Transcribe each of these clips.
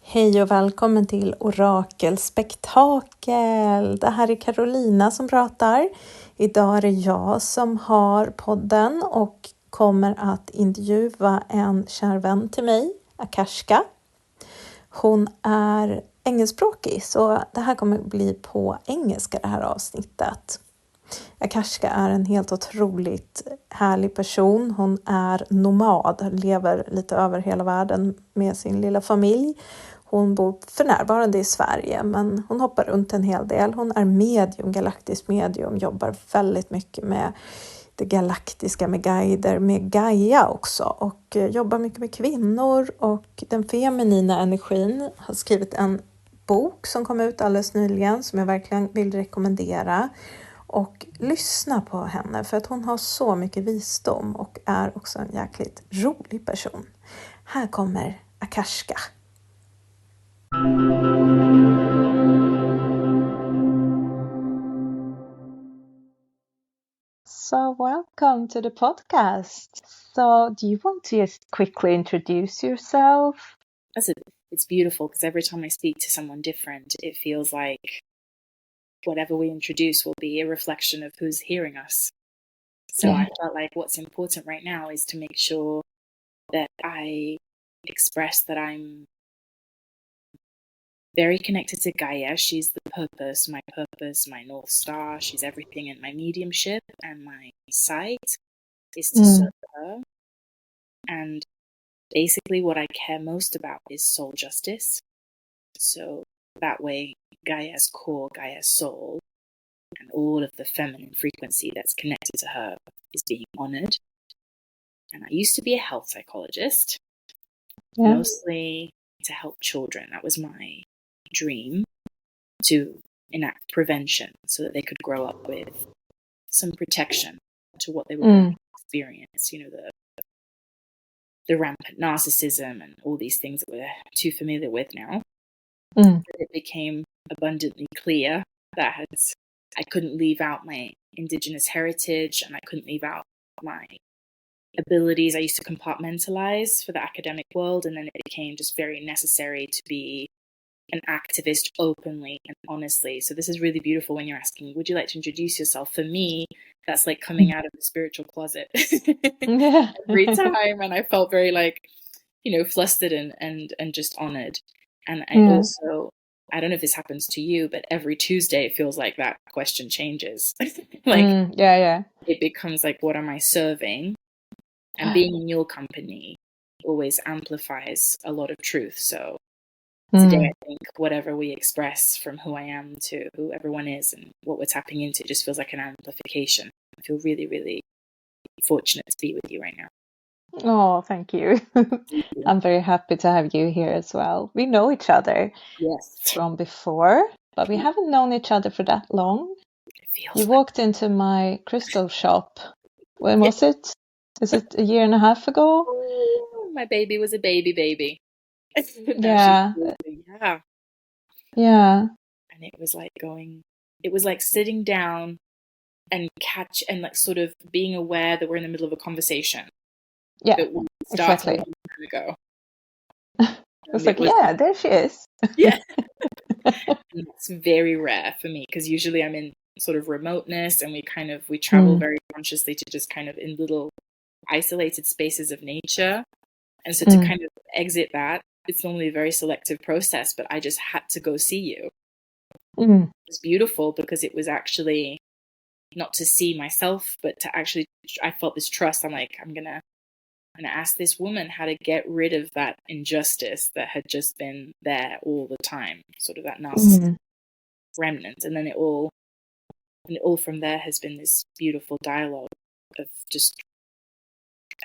Hej och välkommen till Orakel Spektakel. Det här är Carolina som pratar. Idag är det jag som har podden och kommer att intervjua en kär vän till mig, Akashka. Hon är engelskspråkig, så det här kommer bli på engelska det här avsnittet. Akashka är en helt otroligt härlig person. Hon är nomad, lever lite över hela världen med sin lilla familj. Hon bor för närvarande i Sverige, men hon hoppar runt en hel del. Hon är medium, galaktisk medium, jobbar väldigt mycket med det galaktiska, med guider, med Gaia också. Och jobbar mycket med kvinnor och den feminina energin. Har skrivit en bok som kom ut alldeles nyligen som jag verkligen vill rekommendera. Och lyssna på henne för att hon har så mycket visdom och är också en jäkligt rolig person. Här kommer Akashka. So welcome to the podcast. So do you want to just quickly introduce yourself? It's beautiful because every time I speak to someone different, it feels like whatever we introduce will be a reflection of who's hearing us. So I felt like what's important right now is to make sure that I express that I'm very connected to Gaia. She's the purpose, my North Star. She's everything in my mediumship, and my sight is to serve her. And basically what I care most about is soul justice. So that way, Gaia's core, Gaia's soul, and all of the feminine frequency that's connected to her is being honored. And I used to be a health psychologist, mostly to help children. That was my dream, to enact prevention so that they could grow up with some protection to what they were going to experience. You know, the rampant narcissism and all these things that we're too familiar with now. It became abundantly clear that I couldn't leave out my indigenous heritage and I couldn't leave out my abilities. I used to compartmentalize for the academic world, and then it became just very necessary to be an activist openly and honestly. So this is really beautiful when you're asking, would you like to introduce yourself? For me, that's like coming out of the spiritual closet every time. And I felt very flustered and just honored. And I also, I don't know if this happens to you, but every Tuesday it feels like that question changes. It becomes like, what am I serving? And being in your company always amplifies a lot of truth. So today, I think whatever we express from who I am to who everyone is and what we're tapping into, just feels like an amplification. I feel really, really fortunate to be with you right now. Oh, thank you. I'm very happy to have you here as well. We know each other from before, but we haven't known each other for that long. You walked into my crystal shop. When was it? Is it a year and a half ago? Oh, my baby was a baby. Yeah. And it was like sitting down and like sort of being aware that we're in the middle of a conversation. Yeah, that we started exactly. a long time ago. It's like, there she is. Yeah. And it's very rare for me because usually I'm in sort of remoteness and we travel very consciously to just kind of in little isolated spaces of nature. And so to kind of exit that, it's normally a very selective process, but I just had to go see you. It was beautiful because it was actually not to see myself, but to actually, I felt this trust. I'm like, I'm gonna ask this woman how to get rid of that injustice that had just been there all the time, sort of that narcissistic remnant. And then it all from there has been this beautiful dialogue of just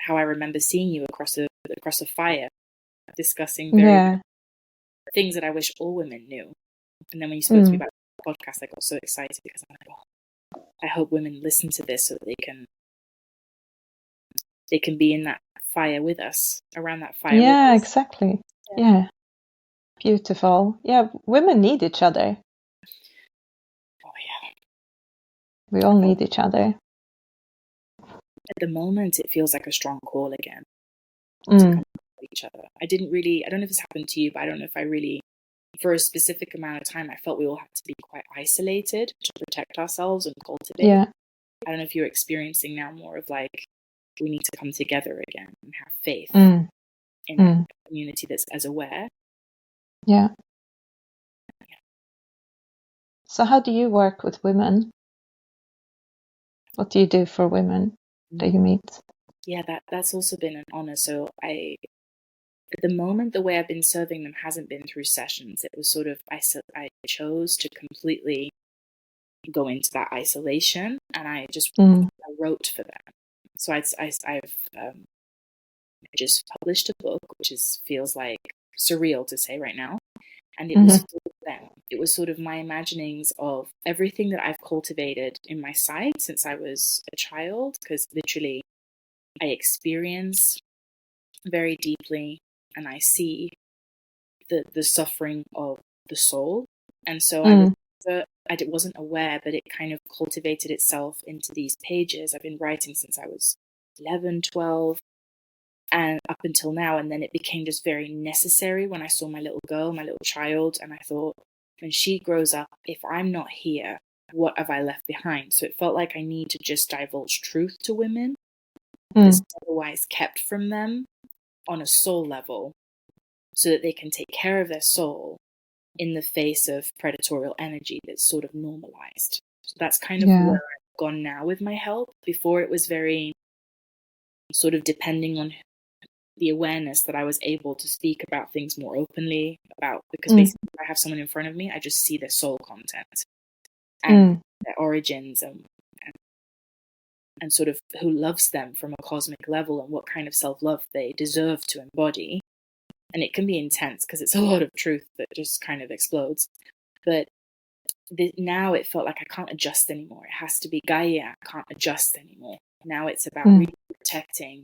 how I remember seeing you across a fire, discussing very things that I wish all women knew. And then when you spoke to me about the podcast, I got so excited because I'm like, oh, I hope women listen to this so that they can be in that fire with us, around that fire. Yeah, with us. Exactly. Yeah. Beautiful. Yeah, women need each other. Oh yeah. We all need each other. At the moment, it feels like a strong call again to Mm. come to each other. I don't know if this happened to you, but I don't know if I really, for a specific amount of time, I felt we all had to be quite isolated to protect ourselves and cultivate. Yeah. I don't know if you're experiencing now more of like, we need to come together again and have faith in a community that's as aware. Yeah. So how do you work with women? What do you do for women that you meet? Yeah, that's also been an honor. So at the moment, the way I've been serving them hasn't been through sessions. It was sort of, I chose to completely go into that isolation, and I just I wrote for them. So I've just published a book, which feels like surreal to say right now. And it was for them. It was sort of my imaginings of everything that I've cultivated in my sight since I was a child, because literally I experience very deeply and I see the suffering of the soul. And so I wasn't aware, but it kind of cultivated itself into these pages. I've been writing since I was 11, 12, and up until now. And then it became just very necessary when I saw my little girl, my little child, and I thought, when she grows up, if I'm not here, what have I left behind? So it felt like I need to just divulge truth to women that's otherwise kept from them on a soul level, so that they can take care of their soul in the face of predatorial energy that's sort of normalized. So that's kind of where I've gone now with my help. Before, it was very sort of depending on the awareness that I was able to speak about things more openly because basically if I have someone in front of me, I just see their soul content and their origins and sort of who loves them from a cosmic level and what kind of self-love they deserve to embody. And it can be intense because it's a lot of truth that just kind of explodes. But now it felt like I can't adjust anymore. It has to be Gaia. I can't adjust anymore. Now it's about really protecting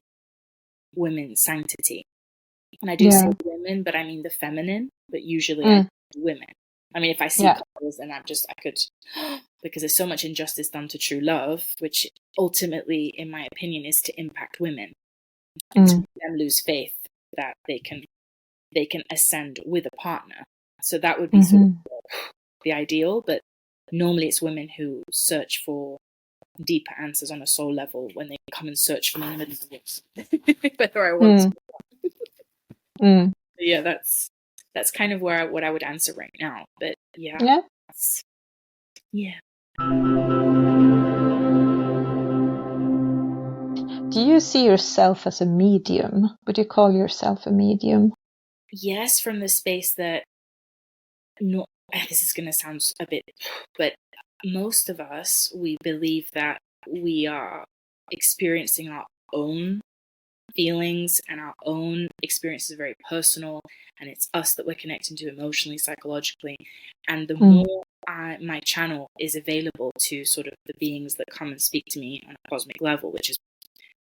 women's sanctity. And I do say women, but I mean the feminine, but usually I do women. I mean, if I see couples, then I could, because there's so much injustice done to true love, which ultimately, in my opinion, is to impact women and to make them lose faith that they can ascend with a partner. So that would be sort of the ideal, but normally it's women who search for deeper answers on a soul level when they come and search for me in the middle of the woods, whether I want to. Yeah, that's kind of what I would answer right now. But yeah. Do you see yourself as a medium? Would you call yourself a medium? Yes, from the space that, no, this is going to sound a bit, but most of us, we believe that we are experiencing our own feelings and our own experiences, very personal, and it's us that we're connecting to emotionally, psychologically. And the more my channel is available to sort of the beings that come and speak to me on a cosmic level, which is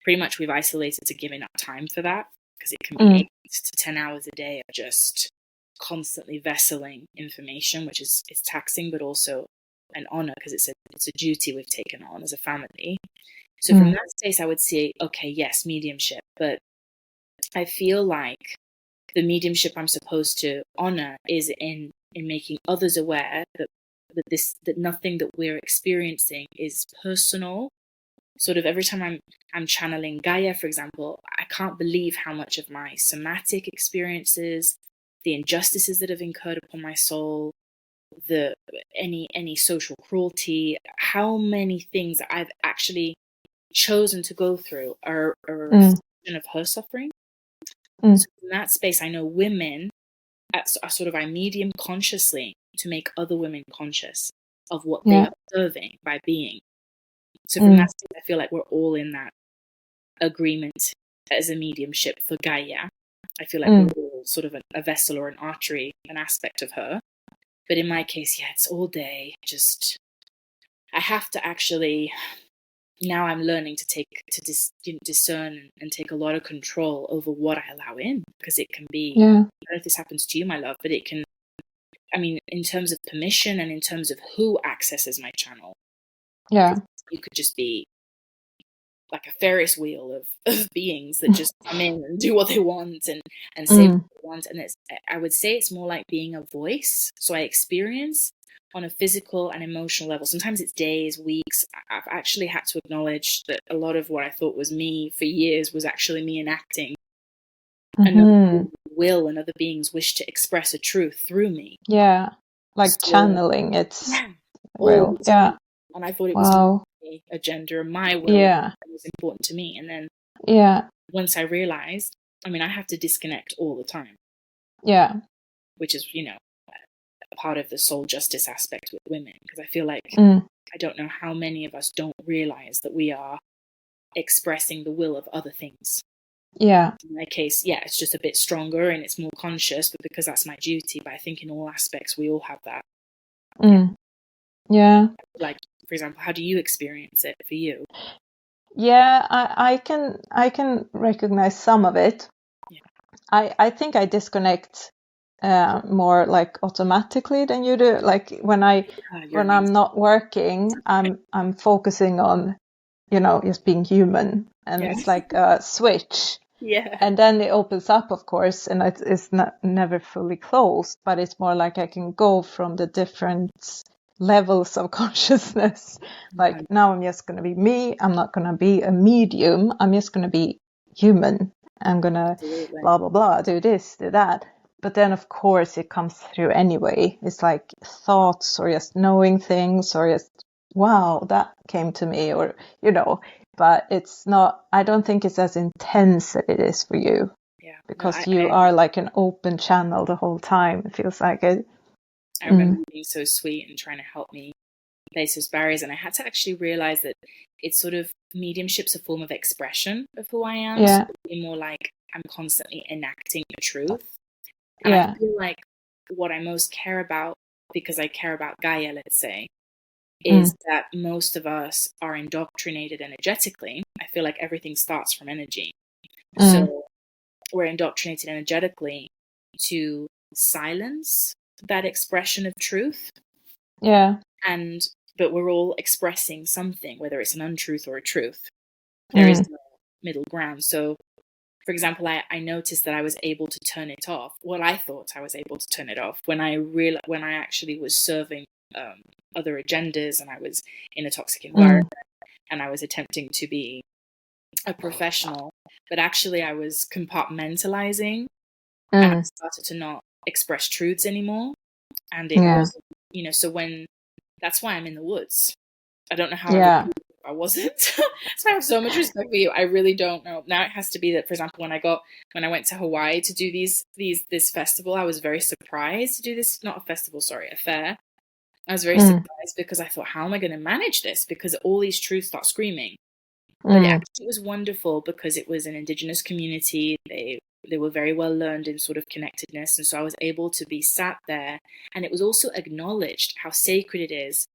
pretty much, we've isolated to giving up time for that, because it can be 8 to 10 hours a day of just constantly vesseling information, which is taxing, but also an honor, because it's a duty we've taken on as a family. So from that space, I would say, okay, yes, mediumship, but I feel like the mediumship I'm supposed to honor is in making others aware that nothing that we're experiencing is personal. Sort of every time I'm channeling Gaia, for example, I can't believe how much of my somatic experiences, the injustices that have incurred upon my soul, any social cruelty, how many things I've actually chosen to go through are a reflection of her suffering. So in that space, I know women are sort of, I medium consciously to make other women conscious of what they are observing by being. So from that space, I feel like we're all in that agreement as a mediumship for Gaia. I feel like we're all sort of a vessel or an artery, an aspect of her. But in my case, it's all day. Just, I have to actually, now I'm learning to discern and take a lot of control over what I allow in, because it can be, I don't know if this happens to you, my love, but it can, I mean, in terms of permission and in terms of who accesses my channel, you could just be like a Ferris wheel of beings that just come in and do what they want and say what they want. And I would say it's more like being a voice. So I experience on a physical and emotional level. Sometimes it's days, weeks. I've actually had to acknowledge that a lot of what I thought was me for years was actually me enacting another will, and other beings wish to express a truth through me. Yeah, like So, channeling. It's all the time. Yeah. And I thought it was my agenda, my will that was important to me. And then once I realized, I mean, I have to disconnect all the time. Yeah. Which is, you know, a part of the soul justice aspect with women. Because I feel like I don't know how many of us don't realize that we are expressing the will of other things. Yeah. In my case, yeah, it's just a bit stronger and it's more conscious, but because that's my duty. But I think in all aspects, we all have that. Yeah. Like, for example, how do you experience it for you? Yeah, I can recognize some of it. Yeah. I think I disconnect more like automatically than you do. Like when I'm not working, I'm focusing on, you know, just being human, and it's like a switch. Yeah. And then it opens up, of course, and it's never fully closed, but it's more like I can go from the different levels of consciousness. Like now I'm just going to be me. I'm not going to be a medium. I'm just going to be human. I'm going to blah, blah, blah, do this, do that. But then, of course, it comes through anyway. It's like thoughts or just knowing things or just, wow, that came to me, or, you know, but it's not, I don't think it's as intense as it is for you. Yeah. Because you are like an open channel the whole time. It feels like it. I remember being so sweet and trying to help me place those barriers. And I had to actually realize that it's sort of mediumship's a form of expression of who I am. Yeah. So it's more like I'm constantly enacting the truth. And I feel like what I most care about, because I care about Gaia, let's say, is that most of us are indoctrinated energetically. I feel like everything starts from energy. So we're indoctrinated energetically to silence that expression of truth. Yeah. But we're all expressing something, whether it's an untruth or a truth. There is no middle ground. So, for example, I noticed that I was able to turn it off. Well, I thought I was able to turn it off when I actually was serving other agendas, and I was in a toxic environment, and I was attempting to be a professional, but actually I was compartmentalizing, and I started to not express truths anymore. And it wasn't, you know, so that's why I'm in the woods. I don't know how I wasn't. So I have so much respect for you. I really don't know. Now it has to be that, for example, when I went to Hawaii to do this festival, I was very surprised to do this, not a festival, sorry, a fair. I was very surprised because I thought, how am I going to manage this? Because all these truths start screaming. But it was wonderful because it was an indigenous community. They were very well learned in sort of connectedness. And so I was able to be sat there, and it was also acknowledged how sacred it is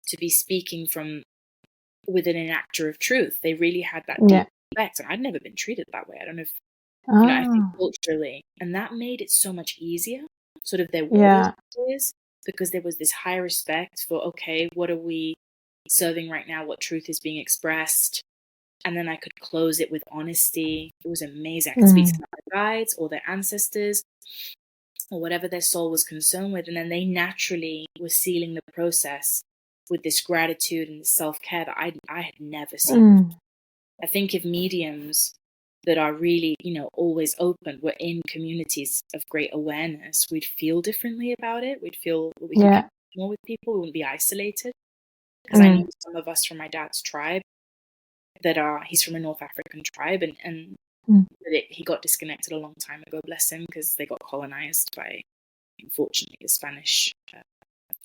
to be speaking from within an actor of truth. They really had that deep respect, and I'd never been treated that way. I don't know if, you know, I think culturally, and that made it so much easier. Sort of there was because there was this high respect for, okay, what are we serving right now? What truth is being expressed? And then I could close it with honesty. It was amazing. I could speak to my guides or their ancestors or whatever their soul was concerned with. And then they naturally were sealing the process with this gratitude and self-care that I had never seen before. I think if mediums that are really, you know, always open were in communities of great awareness, we'd feel differently about it. We'd feel we could connect more with people. We wouldn't be isolated. Because I know some of us from my dad's tribe he's from a North African tribe, and he got disconnected a long time ago, bless him, because they got colonized by, unfortunately, the Spanish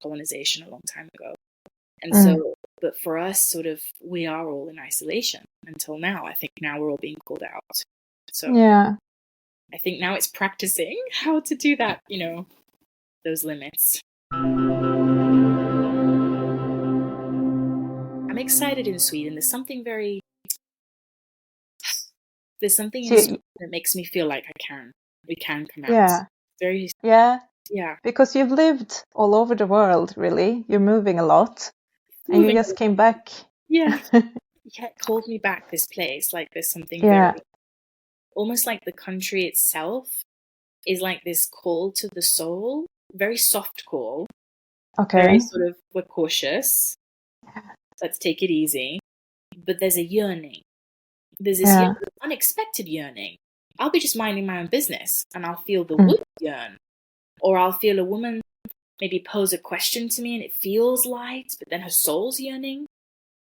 colonization a long time ago. And so, but for us, sort of, we are all in isolation until now. I think now we're all being called out. So I think now it's practicing how to do that, you know, those limits. I'm excited in Sweden. There's something in Sweden that makes me feel like we can come out. Because you've lived all over the world, really. You're moving a lot. And you just came back. Yeah. yeah, it called me back, this place. Like there's something Yeah. very, almost like the country itself is like this call to the soul, very soft call, very Okay. sort of, we're cautious, let's take it easy. But there's a yearning. There's this Yeah. unexpected yearning. I'll be just minding my own business and I'll feel the Mm. wood yearn. Or I'll feel a woman maybe pose a question to me and it feels light, but then her soul's yearning.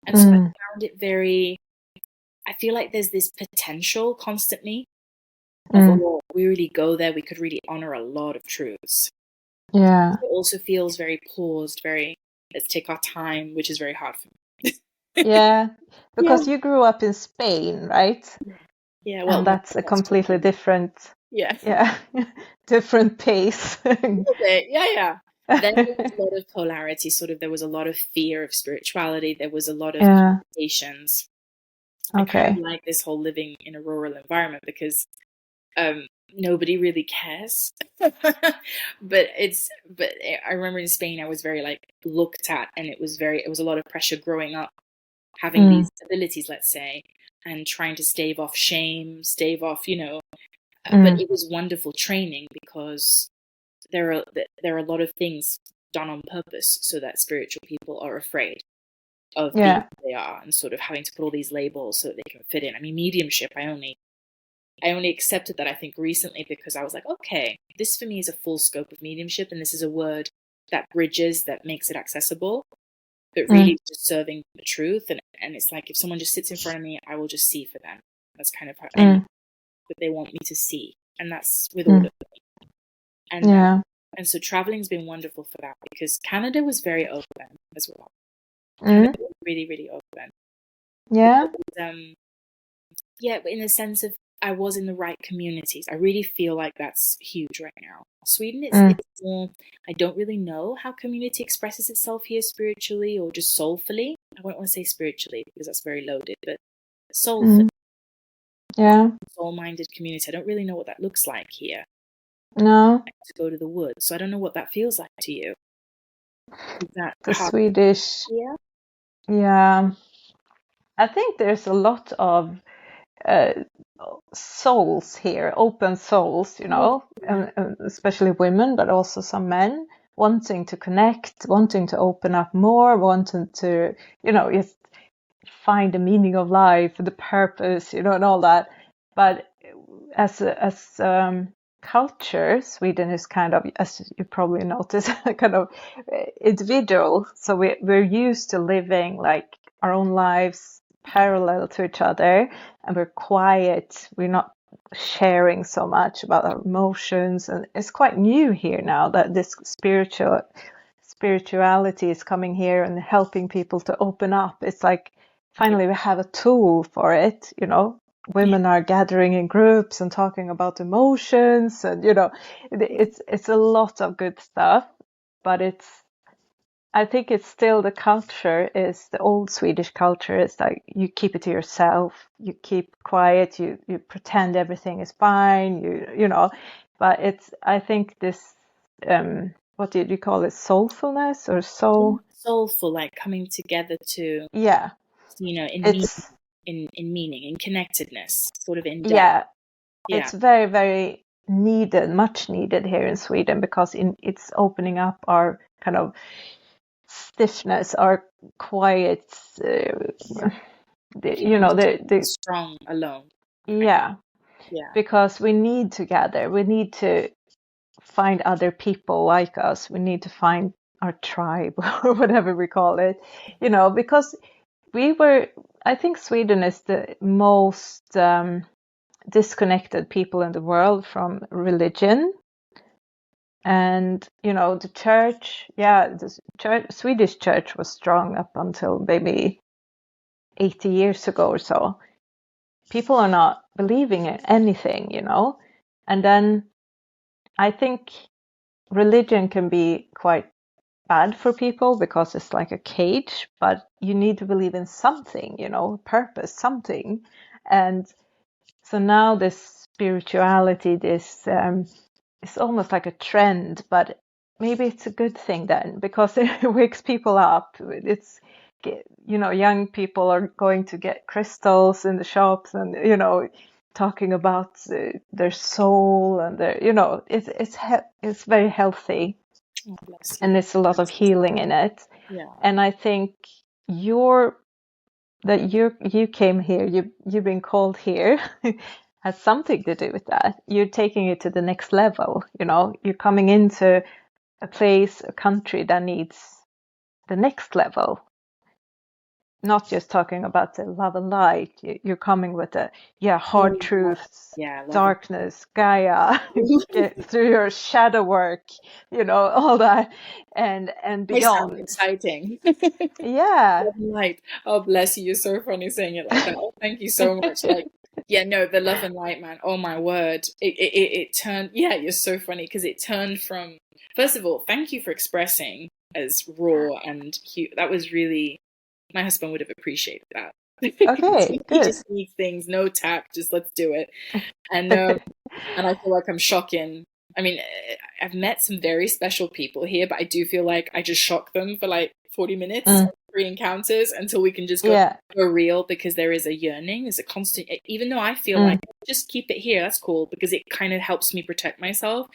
And so I found it very, I feel like there's this potential constantly of, oh, we really go there, we could really honor a lot of truths. Yeah. It also feels very paused, very, let's take our time, which is very hard for me. Yeah. Because Yeah. you grew up in Spain, right? Yeah, well, And that's a completely different, yeah. different pace. A little bit, yeah. Then there was a lot of polarity, sort of, there was a lot of fear of spirituality, there was a lot of conversations. I kind of like this whole living in a rural environment because nobody really cares. but I remember in Spain I was very like looked at, and it was a lot of pressure growing up, having these abilities, let's say, and trying to stave off shame, stave off, but it was wonderful training because there are a lot of things done on purpose so that spiritual people are afraid of being who they are and sort of having to put all these labels so that they can fit in. I mean, mediumship, I only accepted that, I think, recently, because I was like, okay, this for me is a full scope of mediumship, and this is a word that bridges, that makes it accessible, but really just serving the truth. And it's like, if someone just sits in front of me, I will just see for them. That's kind of how that they want me to see. And that's with all of them. And so traveling's been wonderful for that, because Canada was very open as well. Canada was really, really open. Yeah. Because, but in the sense of, I was in the right communities. I really feel like that's huge right now. Sweden, it's more, I don't really know how community expresses itself here spiritually or just soulfully. I won't want to say spiritually because that's very loaded, but soulfully. Yeah. Soul-minded community. I don't really know what that looks like here. No. To go to the woods. So I don't know what that feels like to you. Is that the Swedish? Yeah. Yeah. I think there's a lot of souls here, open souls, and especially women, but also some men wanting to connect, wanting to open up more, wanting to, just find the meaning of life, the purpose, and all that. But as culture, Sweden is kind of, as you probably noticed, kind of individual. So we're used to living like our own lives parallel to each other, and we're quiet. We're not sharing so much about our emotions, and it's quite new here now that this spirituality is coming here and helping people to open up. It's like finally we have a tool for it, women are gathering in groups and talking about emotions, and it's a lot of good stuff, but I think it's still, the culture is the old Swedish culture. It's like you keep it to yourself, you keep quiet, you pretend everything is fine, but I think this what did you call it, soulfulness or soulful, like coming together to in meaning, in connectedness, sort of in depth. It's very, very needed, much needed here in Sweden, because it's opening up our kind of stiffness, our quiet, the strong alone. Because we need to gather, we need to find other people like us, we need to find our tribe or whatever we call it, because I think Sweden is the most disconnected people in the world from religion. And the church, Swedish church was strong up until maybe 80 years ago or so. People are not believing in anything, and then I think religion can be quite bad for people because it's like a cage, but you need to believe in something, purpose, something. And so now this spirituality, this it's almost like a trend, but maybe it's a good thing then, because it wakes people up. young people are going to get crystals in the shops and, talking about their soul and their, it's very healthy. Oh, bless you. And there's a lot of healing in it. Yeah. And I think you came here, you've been called here, has something to do with that. You're taking it to the next level, you're coming into a place, a country that needs the next level. Not just talking about the love and light. You're coming with hard truths, darkness, Gaia, get through your shadow work, all that, and beyond. Sounds exciting. Yeah. Love and light. Oh, bless you. You're so funny saying it like that. Oh, thank you so much. The love and light, man. Oh my word. It turned. Yeah, you're so funny because it turned from. First of all, thank you for expressing as raw and cute. That was really. My husband would have appreciated that. Okay, He just needs things, no tact, just let's do it. And I feel like I'm shocking. I mean, I've met some very special people here, but I do feel like I just shock them for like 40 minutes, 3 encounters until we can just go real, because there is a yearning, there's a constant, even though I feel like just keep it here, that's cool, because it kind of helps me protect myself.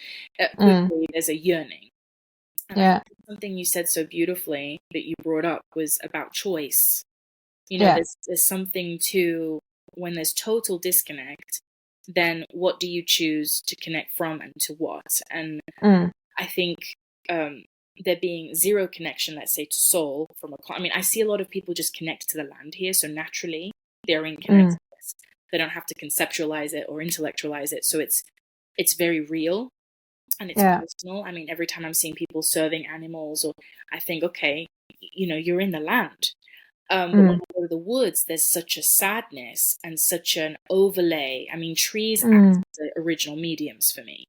Quickly, there's a yearning. And I think something you said so beautifully that you brought up was about choice. There's something to when there's total disconnect, then what do you choose to connect from and to what? And I think there being zero connection, let's say, to soul I see a lot of people just connect to the land here, so naturally they're in connectedness. They don't have to conceptualize it or intellectualize it, so it's very real. And it's personal. I mean, every time I'm seeing people serving animals, or I think, okay, you're in the land. But when I go to the woods, there's such a sadness and such an overlay. I mean, trees act as the original mediums for me.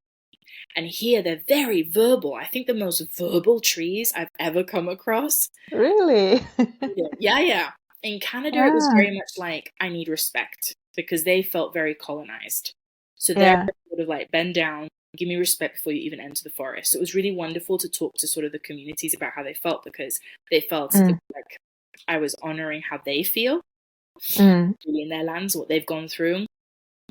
And here they're very verbal. I think the most verbal trees I've ever come across. Really? Yeah. In Canada, it was very much like, I need respect, because they felt very colonized. So they're sort of like, bend down, give me respect before you even enter the forest. So it was really wonderful to talk to sort of the communities about how they felt, because they felt like I was honoring how they feel really in their lands, what they've gone through.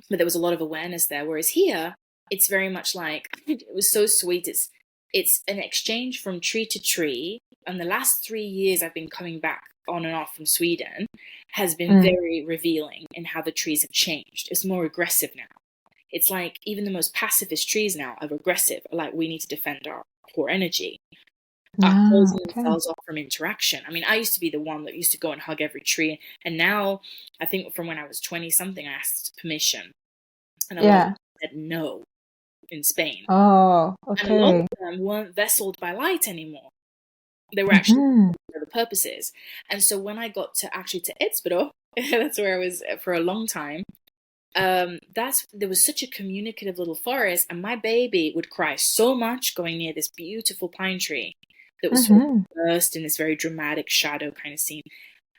But there was a lot of awareness there. Whereas here, it's very much like, it was so sweet. It's an exchange from tree to tree. And the last 3 years I've been coming back on and off from Sweden has been very revealing in how the trees have changed. It's more aggressive now. It's like even the most pacifist trees now are aggressive. Like, we need to defend our core energy. Are closing themselves off from interaction. I mean, I used to be the one that used to go and hug every tree. And now, I think from when I was 20-something, I asked permission. And a lot of them said no in Spain. Oh, okay. And a lot of them weren't vesseled by light anymore. They were actually for other purposes. And so when I got to Edsborough, that's where I was for a long time, there was such a communicative little forest, and my baby would cry so much going near this beautiful pine tree that was sort of burst in this very dramatic shadow kind of scene.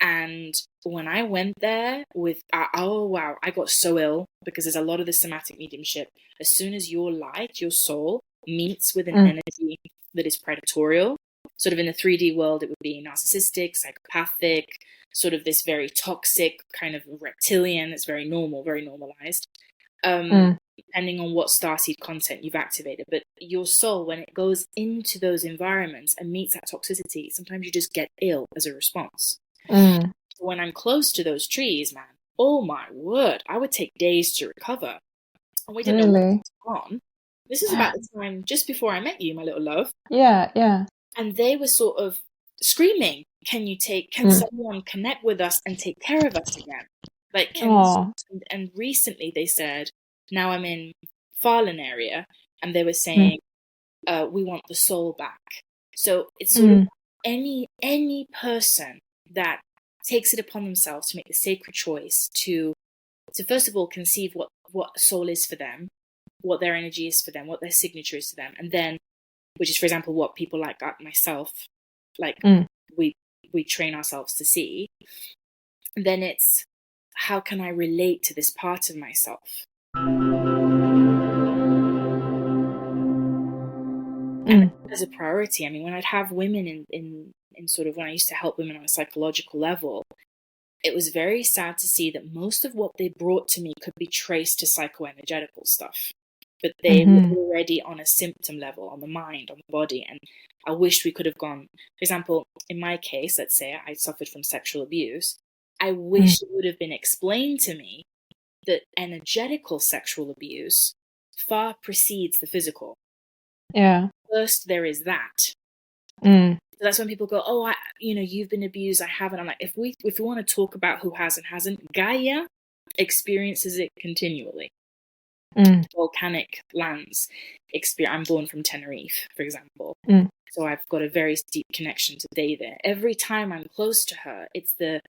And when I went there with, I got so ill, because there's a lot of the somatic mediumship. As soon as your light, your soul, meets with an energy that is predatorial, sort of in the 3D world, it would be narcissistic, psychopathic, sort of this very toxic kind of reptilian. It's very normal, very normalized, depending on what starseed content you've activated. But your soul, when it goes into those environments and meets that toxicity, sometimes you just get ill as a response. When I'm close to those trees, man, oh my word, I would take days to recover. And we didn't know what was on. This is about the time just before I met you, my little love. Yeah. And they were sort of screaming, can someone connect with us and take care of us again? Like, and recently they said, now I'm in Falun area, and they were saying, we want the soul back. So it's sort of any person that takes it upon themselves to make the sacred choice to first of all conceive what soul is for them, what their energy is for them, what their signature is to them, and then, which is, for example, what people like myself, like we train ourselves to see, then it's, how can I relate to this part of myself? And as a priority, I mean, when I'd have women in in sort of when I used to help women on a psychological level, it was very sad to see that most of what they brought to me could be traced to psychoenergetical stuff. But they were already on a symptom level, on the mind, on the body. And I wish we could have gone, for example, in my case, let's say I suffered from sexual abuse. I wish it would have been explained to me that energetical sexual abuse far precedes the physical. Yeah. First, there is that. Mm. So that's when people go, oh, you've been abused, I haven't. I'm like, if we want to talk about who has and hasn't, Gaia experiences it continually. Volcanic lands experience. I'm born from Tenerife, for example. So I've got a very deep connection to Day there. Every time I'm close to her, it's the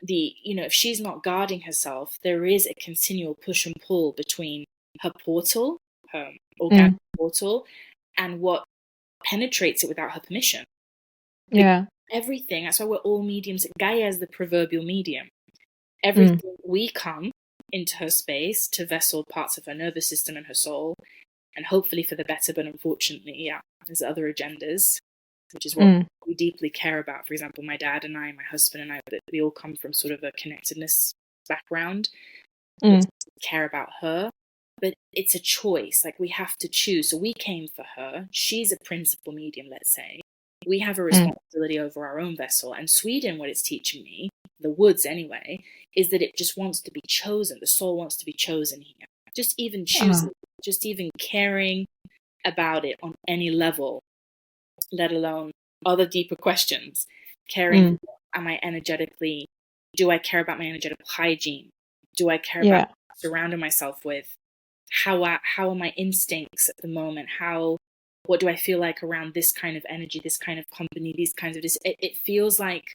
if she's not guarding herself, there is a continual push and pull between her portal, her organic portal, and what penetrates it without her permission. Yeah. Everything, that's why we're all mediums. Gaia is the proverbial medium. Everything we come into her space to vessel parts of her nervous system and her soul, and hopefully for the better, but unfortunately, there's other agendas, which is what we deeply care about. For example, my dad and I, my husband and I, we all come from sort of a connectedness background. We care about her, but it's a choice. Like, we have to choose. So we came for her. She's a principal medium, let's say. We have a responsibility over our own vessel. And Sweden, what it's teaching me, the woods anyway, is that it just wants to be chosen. The soul wants to be chosen here. Just even choosing, just even caring about it on any level, let alone other deeper questions. Caring, am I energetically, do I care about my energetic hygiene? Do I care about surrounding myself with? How are my instincts at the moment? What do I feel like around this kind of energy, this kind of company, these kinds of it feels like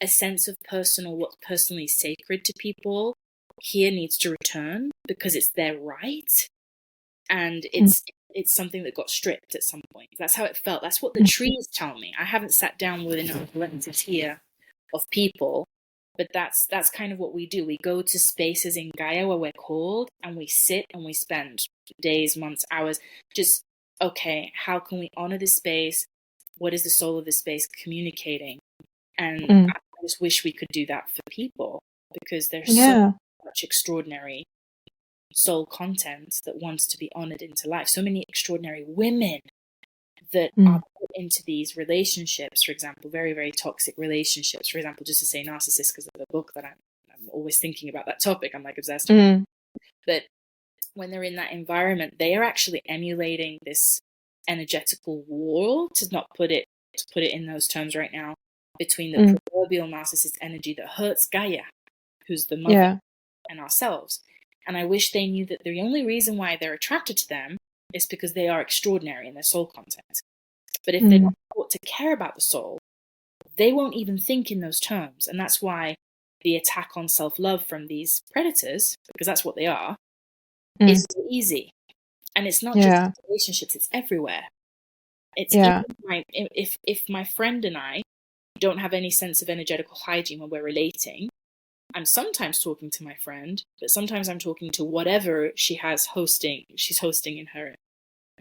a sense of what's personally sacred to people here needs to return because it's their right, and it's something that got stripped at some point. That's how it felt. That's what the trees tell me. I haven't sat down with enough collective here of people, but that's kind of what we do. We go to spaces in Gaia where we're called, and we sit and we spend days, months, hours just, okay, how can we honor this space? What is the soul of this space communicating? And I just wish we could do that for people, because there's so much extraordinary soul content that wants to be honored into life. So many extraordinary women that are put into these relationships, for example, very, very toxic relationships. For example, just to say narcissist, because of the book that I'm always thinking about that topic. I'm like obsessed with it. But when they're in that environment, they are actually emulating this energetical war, to put it in those terms right now, between the proverbial narcissist energy that hurts Gaia, who's the mother, and ourselves. And I wish they knew that the only reason why they're attracted to them is because they are extraordinary in their soul content. But if they're not taught to care about the soul, they won't even think in those terms. And that's why the attack on self-love from these predators, because that's what they are, is so easy. And it's not just in relationships, it's everywhere. It's even if my friend and I don't have any sense of energetical hygiene when we're relating, I'm sometimes talking to my friend, but sometimes I'm talking to whatever she's hosting in her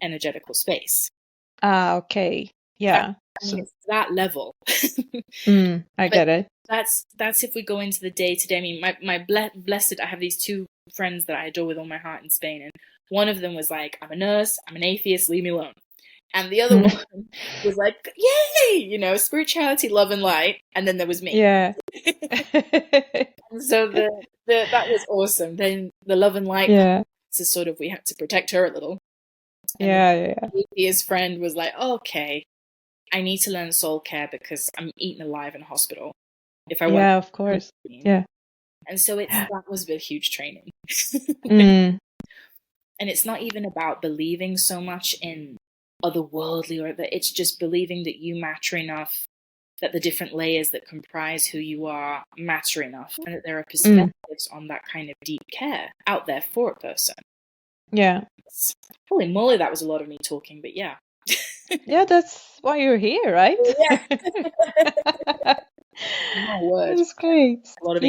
energetical space. Okay. Yeah. I mean, it's that level. I get it. That's if we go into the day-to-day. I mean, my blessed, I have these two friends that I adore with all my heart in Spain, and one of them was like, I'm a nurse, I'm an atheist, leave me alone. And the other one was like, yay, spirituality, love and light. And then there was me. Yeah. And so that was awesome. Then the love and light, so sort of, we had to protect her a little. And the atheist friend was like, okay, I need to learn soul care because I'm eaten alive in a hospital. If I want, of course. Yeah. And so that was a huge training. And it's not even about believing so much in otherworldly, or that it's just believing that you matter enough, that the different layers that comprise who you are matter enough, and that there are perspectives on that kind of deep care out there for a person. Yeah. Holy moly, that was a lot of me talking, but yeah. Yeah, that's why you're here, right? Yeah. My word. That's great. A lot of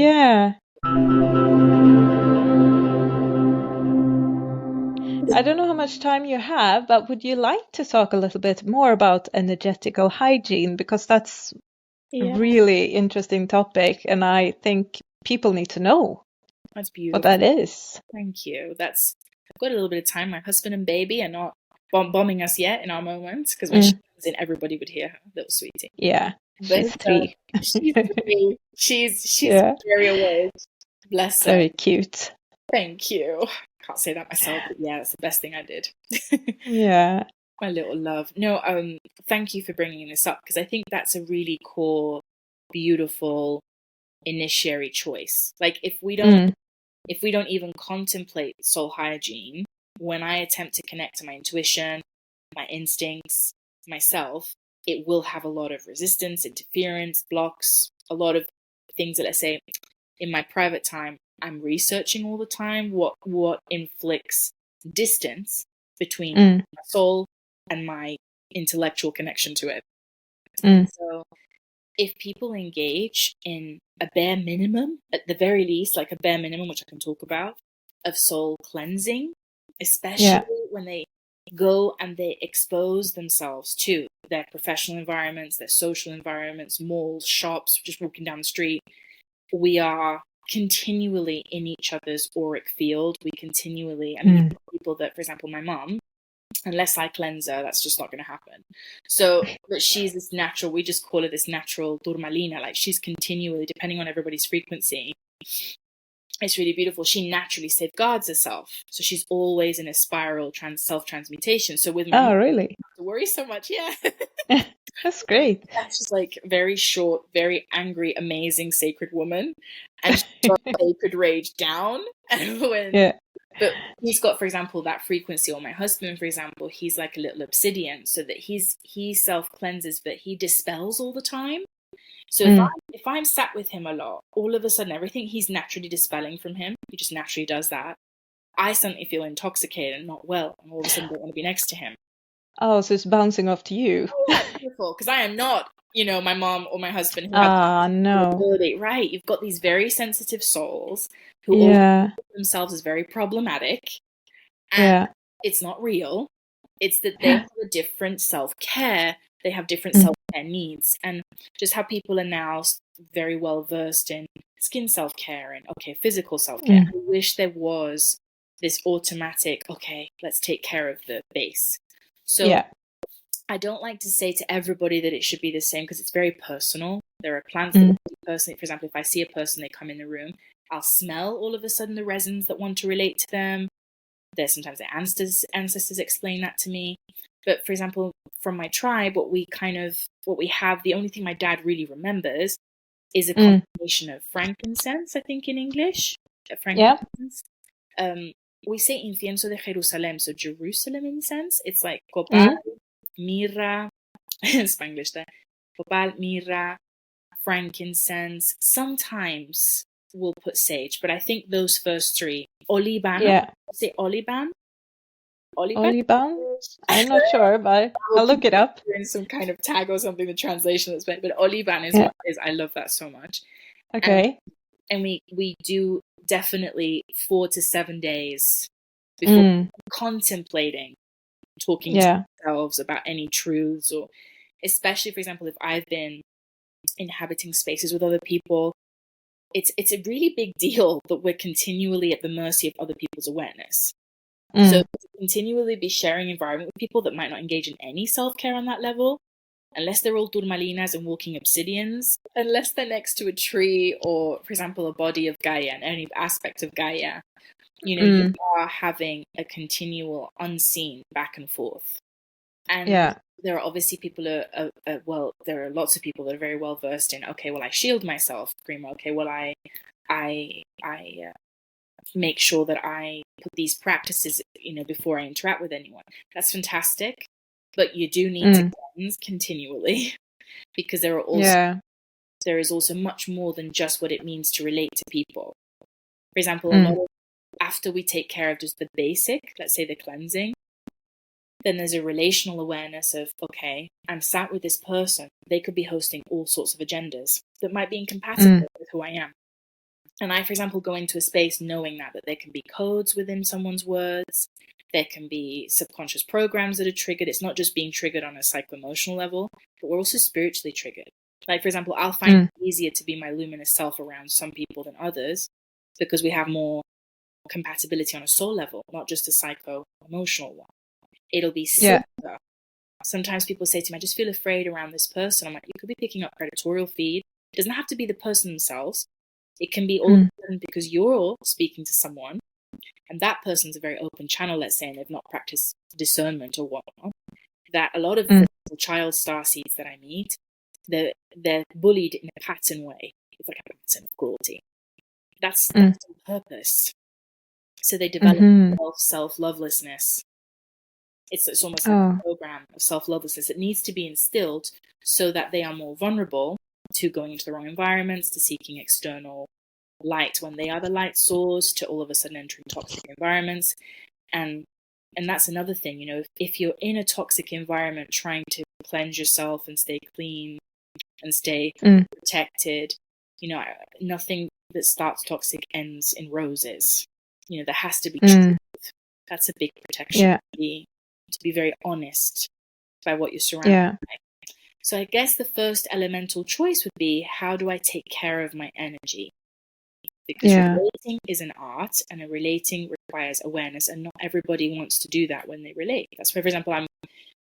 I don't know how much time you have, but would you like to talk a little bit more about energetical hygiene? Because that's a really interesting topic, and I think people need to know That's beautiful. what that is. Thank you. I've got a little bit of time. My husband and baby are not bombing us yet in our moments, because when she comes in, everybody would hear her, little sweetie. Yeah, she's But, 3. She's 3. She's very awake. Bless her. Very cute. Thank you. Can't say that myself, but yeah, that's the best thing I did. Yeah. My little love. No, thank you for bringing this up, because I think that's a really core, beautiful initiatory choice. Like, if we don't even contemplate soul hygiene, when I attempt to connect to my intuition, my instincts, myself, it will have a lot of resistance, interference, blocks, a lot of things that, let's say, in my private time, I'm researching all the time what inflicts distance between my soul and my intellectual connection to it. So if people engage in a bare minimum, at the very least, like a bare minimum, which I can talk about, of soul cleansing, especially when they go and they expose themselves to their professional environments, their social environments, malls, shops, just walking down the street, we are continually in each other's auric field. We continually, I mean, people that, for example, my mom, unless I cleanse her, that's just not going to happen. So, but she's this natural, we just call it this natural turmalina, like she's continually, depending on everybody's frequency, it's really beautiful. She naturally safeguards herself. So she's always in a spiral self-transmutation. So with my mom, really? I don't have to worry so much. Yeah. That's great. She's like very short, very angry, amazing, sacred woman. And she's got sacred rage down. But he's got, for example, that frequency, or my husband, for example, he's like a little obsidian, so that he self-cleanses, but he dispels all the time. So if I'm sat with him a lot, all of a sudden everything he's naturally dispelling from him, he just naturally does that. I suddenly feel intoxicated and not well, and all of a sudden don't want to be next to him. Oh, so it's bouncing off to you. Oh, beautiful, because I am not, my mom or my husband. No. Ability. Right, you've got these very sensitive souls who all themselves as very problematic, and it's not real. It's that they have a different self-care. They have different self-care needs, and just how people are now very well versed in skin self-care and physical self-care. I wish there was this automatic, let's take care of the base. So I don't like to say to everybody that it should be the same, because it's very personal. There are plants that personally, for example, if I see a person, they come in the room, I'll smell all of a sudden the resins that want to relate to them. There's sometimes their ancestors explain that to me. But for example, from my tribe, what we have, the only thing my dad really remembers is a combination of frankincense, I think in English. Frankincense. We say incienso de Jerusalem, so Jerusalem incense. It's like copal, mirra, Spanglish there. Copal, mirra, frankincense. Sometimes we'll put sage, but I think those first 3. Oliban. Say oliban. Oliban? I'm not sure, but I'll look it up. In some kind of tag or something, the translation that's been, but oliban is what it is. I love that so much. Okay. And we do definitely 4 to 7 days before contemplating, talking to ourselves about any truths, or especially, for example, if I've been inhabiting spaces with other people, it's a really big deal that we're continually at the mercy of other people's awareness. So to continually be sharing environment with people that might not engage in any self-care on that level, unless they're all turmalinas and walking obsidians, unless they're next to a tree or, for example, a body of Gaia and any aspect of Gaia, you are having a continual unseen back and forth. And there are obviously people there are lots of people that are very well versed in, I shield myself, Grima. I make sure that I put these practices, before I interact with anyone. That's fantastic. But you do need to cleanse continually, because there is also much more than just what it means to relate to people. For example, a lot of, after we take care of just the basic, let's say the cleansing, then there's a relational awareness of, I'm sat with this person. They could be hosting all sorts of agendas that might be incompatible with who I am. And I, for example, go into a space knowing that there can be codes within someone's words. There can be subconscious programs that are triggered. It's not just being triggered on a psycho-emotional level, but we're also spiritually triggered. Like, for example, I'll find it easier to be my luminous self around some people than others because we have more compatibility on a soul level, not just a psycho-emotional one. It'll be simpler. Sometimes people say to me, I just feel afraid around this person. I'm like, you could be picking up predatorial feed. It doesn't have to be the person themselves. It can be all of a sudden because you're speaking to someone and that person's a very open channel, let's say, and they've not practiced discernment or whatnot, that a lot of the child starseeds that I meet, they're bullied in a pattern way. It's like a pattern of cruelty. That's on purpose. So they develop self-lovelessness. It's almost like a program of self-lovelessness. It needs to be instilled so that they are more vulnerable to going into the wrong environments, to seeking external light when they are the light source, to all of a sudden entering toxic environments. And that's another thing, you know, if you're in a toxic environment trying to cleanse yourself and stay clean and stay protected, you know, nothing that starts toxic ends in roses. You know, there has to be truth. That's a big protection, to be very honest by what you're surrounded by. So I guess the first elemental choice would be, how do I take care of my energy? Because relating is an art, and a relating requires awareness, and not everybody wants to do that when they relate. That's why, for example, I'm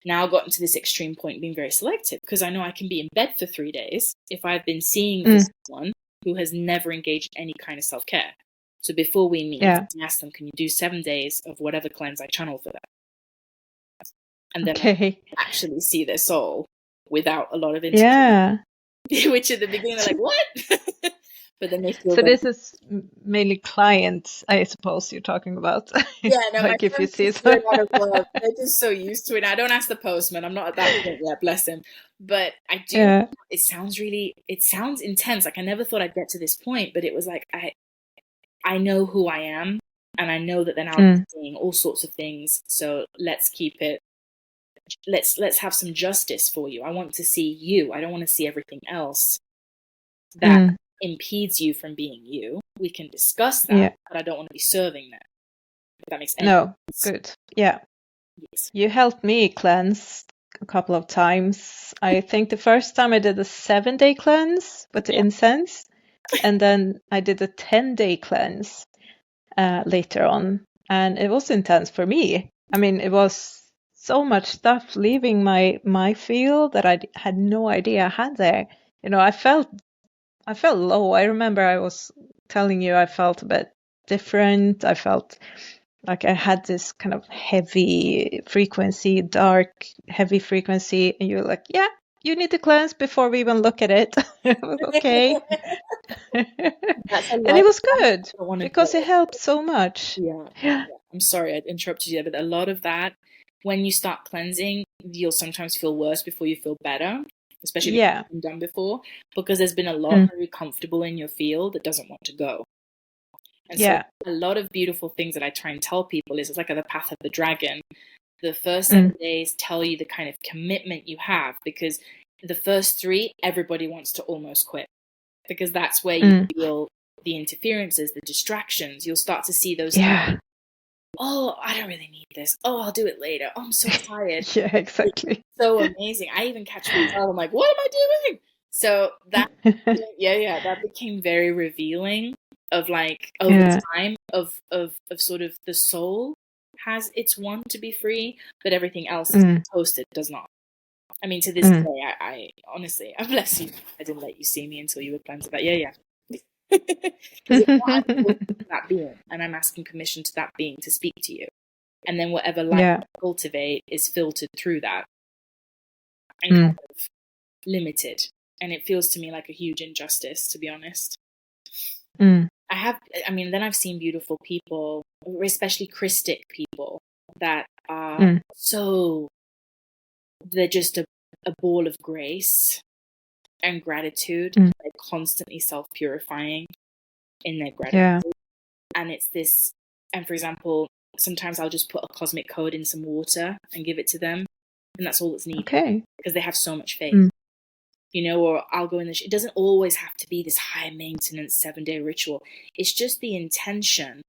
now gotten to this extreme point being very selective, because I know I can be in bed for 3 days if I've been seeing someone who has never engaged in any kind of self-care. So before we meet, I ask them, can you do 7 days of whatever cleanse I channel for them? And then I actually see their soul without a lot of interference. Which at the beginning they're like, what? But then they feel so this is mainly clients, I suppose you're talking about. Yeah, no, like my if you friends see just learn out of love. They're just so used to it. I don't ask the postman. I'm not at that point yet, bless him. But I do. It sounds intense. Like, I never thought I'd get to this point, but it was like I know who I am, and I know that then I'll be seeing all sorts of things. So let's keep it. Let's have some justice for you. I want to see you. I don't want to see everything else that impedes you from being you. We can discuss that, but I don't want to be serving that. If that makes any sense. Good. Yeah. Yes. You helped me cleanse a couple of times. I think the first time I did a 7-day cleanse with the incense, and then I did a 10-day cleanse later on, and it was intense for me. I mean, it was so much stuff leaving my field that I had no idea I had there. You know, I felt low. I remember I was telling you I felt a bit different. I felt like I had this kind of heavy frequency, dark, heavy frequency, and you're like, yeah, you need to cleanse before we even look at it. Okay. And it was good because it helped so much. Yeah. I'm sorry I interrupted you, but a lot of that, when you start cleansing, you'll sometimes feel worse before you feel better, especially if you've been done before, because there's been a lot very comfortable in your field that doesn't want to go. And so a lot of beautiful things that I try and tell people is, it's like the path of the dragon. The first 7 days tell you the kind of commitment you have, because the first 3, everybody wants to almost quit, because that's where you feel the interferences, the distractions. You'll start to see those things. Oh, I don't really need this. Oh, I'll do it later. Oh, I'm so tired. Exactly. It's so amazing. I even catch myself. I'm like, what am I doing? So that, that became very revealing of, like, over time of sort of the soul has its one to be free, but everything else is posted does not. I mean, to this day, I honestly, I bless you. I didn't let you see me until you were cleansed. But because I'm that being, and I'm asking permission to that being to speak to you, and then whatever light I cultivate is filtered through that and kind of limited, and it feels to me like a huge injustice, to be honest. Then I've seen beautiful people, especially Christic people, that are they're just a ball of grace and gratitude. They're constantly self-purifying in their gratitude. And it's this, and for example, sometimes I'll just put a cosmic code in some water and give it to them, and that's all that's needed, because they have so much faith. You know, or I'll go in it doesn't always have to be this high maintenance 7-day ritual. It's just the intention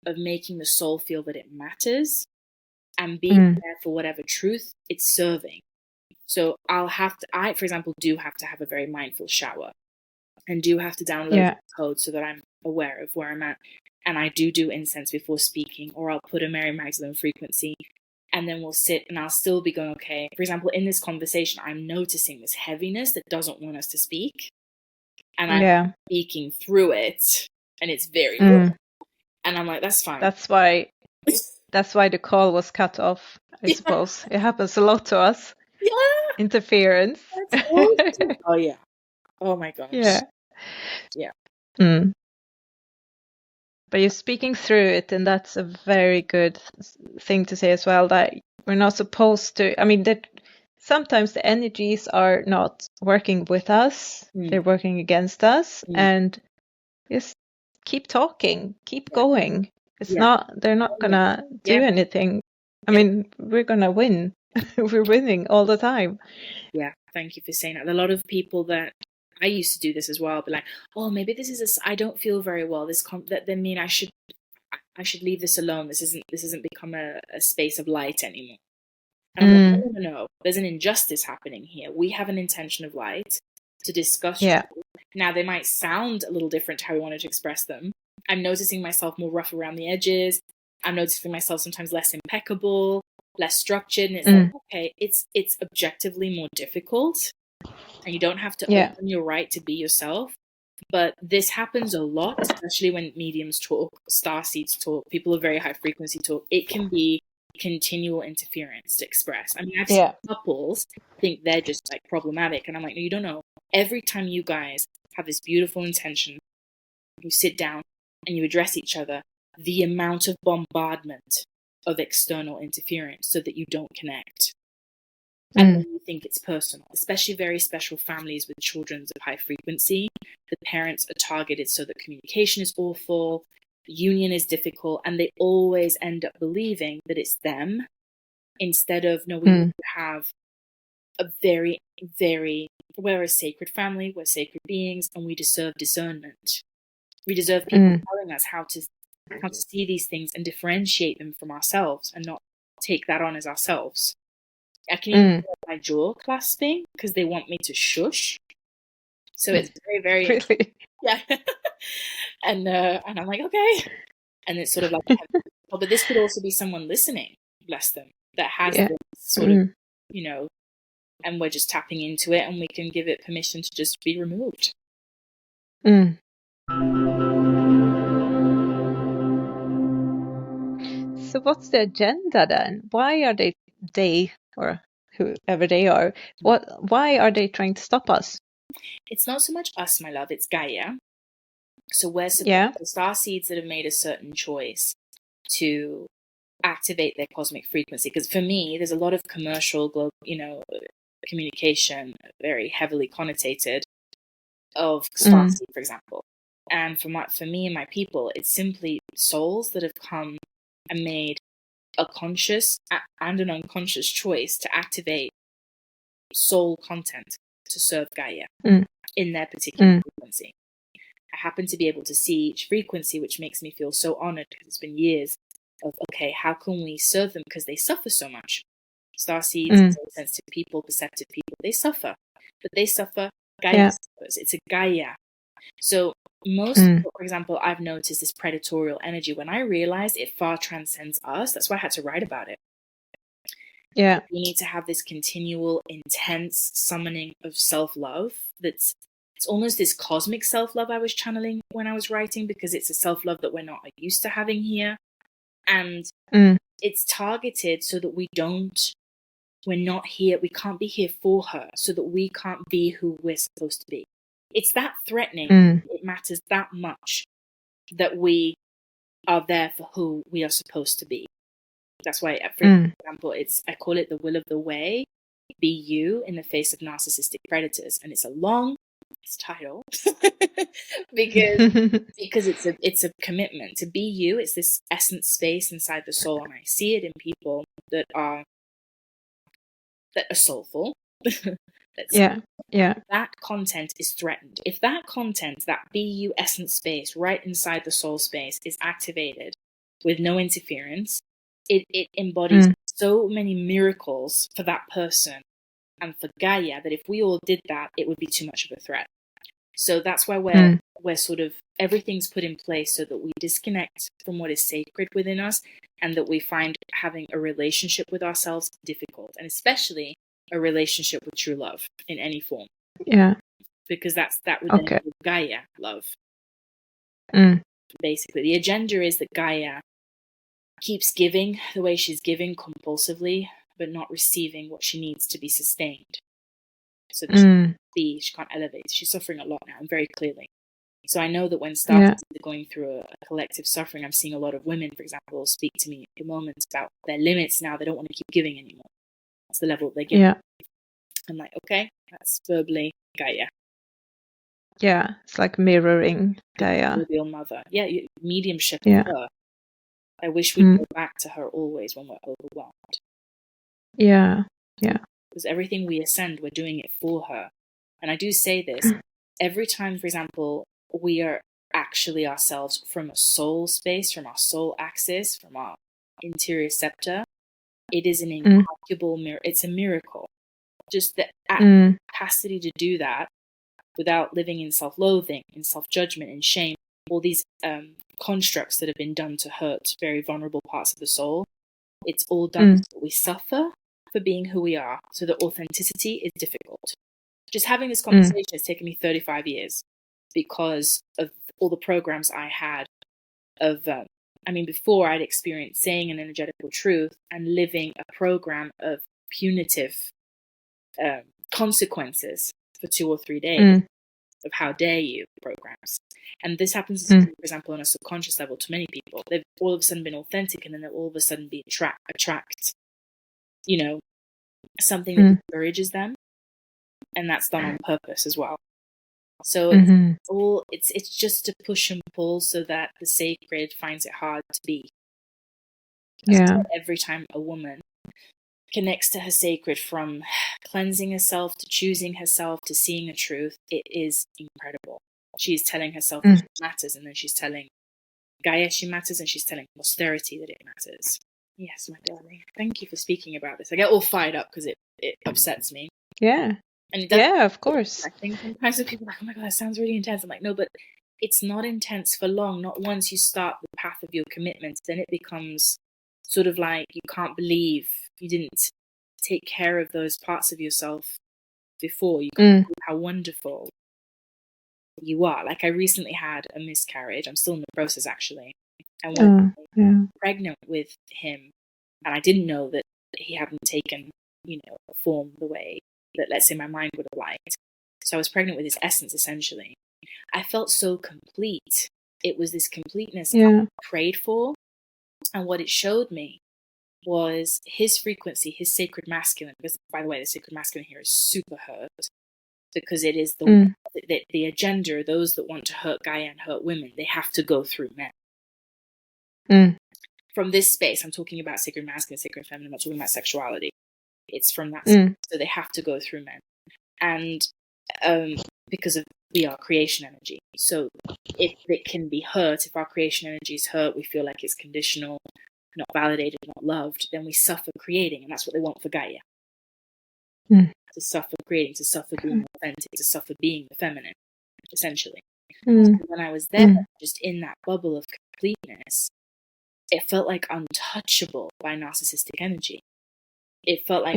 of making the soul feel that it matters and being there for whatever truth it's serving. So I, for example, do have to have a very mindful shower, and do have to download code so that I'm aware of where I'm at. And I do incense before speaking, or I'll put a Mary Magdalene frequency, and then we'll sit and I'll still be going, okay, for example, in this conversation, I'm noticing this heaviness that doesn't want us to speak. And I'm speaking through it, and it's very real. And I'm like, that's fine. That's why the call was cut off, I suppose. It happens a lot to us. Yeah. Interference. That's awesome. Oh, yeah. Oh, my gosh. Yeah. Yeah. But you're speaking through it, and that's a very good thing to say as well, that we're not supposed to, I mean, that sometimes the energies are not working with us, they're working against us, and just keep talking, keep going. It's they're not gonna do anything. I mean, we're gonna win. We're winning all the time. Yeah, thank you for saying that. A lot of people that I used to do this as well, but like, oh, maybe this is I don't feel very well. That then mean I should leave this alone. This isn't become a space of light anymore. And I'm like, no. There's an injustice happening here. We have an intention of light to discuss. Yeah. Now they might sound a little different to how we wanted to express them. I'm noticing myself more rough around the edges. I'm noticing myself sometimes less impeccable, less structured, and it's like, okay, it's objectively more difficult, and you don't have to open your right to be yourself. But this happens a lot, especially when mediums talk, starseeds talk, people of very high frequency talk. It can be continual interference to express. I mean, I've seen couples think they're just like problematic, and I'm like, no, you don't know. Every time you guys have this beautiful intention, you sit down and you address each other, the amount of bombardment of external interference so that you don't connect. And then you think it's personal, especially very special families with children of high frequency. The parents are targeted so that communication is awful, union is difficult, and they always end up believing that it's them instead of, no, we need to have a very, very, we're a sacred family, we're sacred beings, and we deserve discernment. We deserve people telling us how to see these things and differentiate them from ourselves and not take that on as ourselves. I can even feel my jaw clasping because they want me to shush. So it's very, very really? Yeah. and I'm like, okay. And it's sort of like, oh, but this could also be someone listening, bless them, that has this sort of, you know, and we're just tapping into it, and we can give it permission to just be removed. So what's the agenda then? Why are they or whoever they are, why are they trying to stop us? It's not so much us, my love, it's Gaia. So we're the starseeds that have made a certain choice to activate their cosmic frequency. Because for me, there's a lot of commercial, communication, very heavily connotated, of Starseed, for example. And for me and my people, it's simply souls that have come and made a conscious and an unconscious choice to activate soul content to serve Gaia in their particular frequency. I happen to be able to see each frequency, which makes me feel so honored, because it's been years of, okay, how can we serve them? Because they suffer so much. Starseeds, sensitive people, perceptive people, they suffer. But they suffer, Gaia suffers. It's a Gaia. So most people, for example, I've noticed this predatorial energy. When I realized it far transcends us, that's why I had to write about it. Yeah. We need to have this continual, intense summoning of self-love it's almost this cosmic self-love I was channeling when I was writing, because it's a self-love that we're not used to having here. And it's targeted so that we're not here, we can't be here for her, so that we can't be who we're supposed to be. It's that threatening. It matters that much that we are there for who we are supposed to be. That's why, for example, I call it the will of the way. Be you in the face of narcissistic predators, and it's a long title because it's a commitment to be you. It's this essence space inside the soul, and I see it in people that are soulful. That content is threatened. If that content, that be you essence space right inside the soul space, is activated with no interference, it embodies so many miracles for that person and for Gaia that if we all did that, it would be too much of a threat. So that's why we're sort of, everything's put in place so that we disconnect from what is sacred within us, and that we find having a relationship with ourselves difficult, and especially a relationship with true love in any form. Yeah. Because that would then be Gaia love. Basically, the agenda is that Gaia keeps giving the way she's giving compulsively, but not receiving what she needs to be sustained. So that she can't elevate. She's suffering a lot now, and very clearly. So I know that when Starseeds are going through a collective suffering, I'm seeing a lot of women, for example, speak to me at the moment about their limits now. They don't want to keep giving anymore. That's the level they give. I'm like, okay, that's verbally Gaia. Yeah, it's like mirroring Gaia. Real mother. Yeah, mediumship of her. I wish we'd go back to her always when we're overwhelmed. Yeah. Because everything we ascend, we're doing it for her. And I do say this, every time, for example, we are actually ourselves from a soul space, from our soul axis, from our interior scepter, it is an incalculable miracle. It's a miracle. Just the capacity to do that without living in self-loathing, in self-judgment, in shame, all these constructs that have been done to hurt very vulnerable parts of the soul. It's all done so that we suffer for being who we are, so that authenticity is difficult. Just having this conversation has taken me 35 years because of all the programs I had of, before I'd experienced saying an energetical truth and living a program of punitive consequences for 2 or 3 days of how dare you programs. And this happens, for example, on a subconscious level to many people. They've all of a sudden been authentic, and then they'll all of a sudden be attract, something that encourages them. And that's done on purpose as well. So it's just to push and pull so that the sacred finds it hard to be. So every time a woman connects to her sacred, from cleansing herself to choosing herself to seeing a truth, it is incredible. She's telling herself that she matters, and then she's telling Gaia she matters, and she's telling posterity that it matters. Yes, my darling. Thank you for speaking about this. I get all fired up because it upsets me. Yeah. And it does, of course. I think sometimes when people are like, oh my God, that sounds really intense. I'm like, no, but it's not intense for long. Not once you start the path of your commitment, then it becomes sort of like you can't believe you didn't take care of those parts of yourself before. You can't believe how wonderful you are. Like I recently had a miscarriage. I'm still in the process actually. And when I was pregnant with him, and I didn't know that he hadn't taken, form the way that, let's say, my mind would have liked. So I was pregnant with his essence, essentially. I felt so complete. It was this completeness I prayed for. And what it showed me was his frequency, his sacred masculine. Because, by the way, the sacred masculine here is super hurt. Because it is the agenda, those that want to hurt Gaia and hurt women, they have to go through men. From this space, I'm talking about sacred masculine, sacred feminine, I'm not talking about sexuality. It's from that space. So they have to go through men. And because we are creation energy. So if it can be hurt, if our creation energy is hurt, we feel like it's conditional, not validated, not loved, then we suffer creating. And that's what they want for Gaia. To suffer creating, to suffer being authentic, to suffer being the feminine, essentially. So when I was there, just in that bubble of completeness, it felt like untouchable by narcissistic energy. It felt like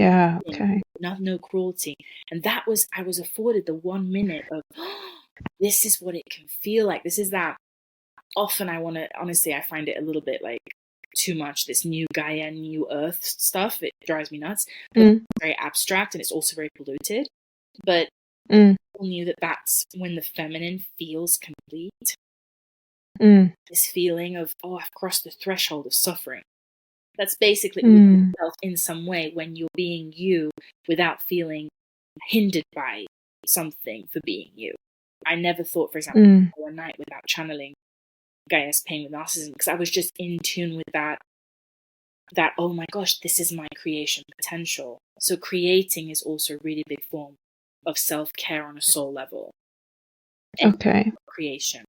no cruelty. And that was, I was afforded the 1 minute of, this is what it can feel like. This is that. Often honestly, I find it a little bit like too much, this new Gaia, new Earth stuff. It drives me nuts. But it's very abstract, and it's also very polluted. But people knew that that's when the feminine feels complete. This feeling of, I've crossed the threshold of suffering. That's basically yourself in some way when you're being you without feeling hindered by something for being you. I never thought, for example, one night without channeling Gaia's pain with narcissism, because I was just in tune with that, oh my gosh, this is my creation potential. So creating is also a really big form of self-care on a soul level. Creation.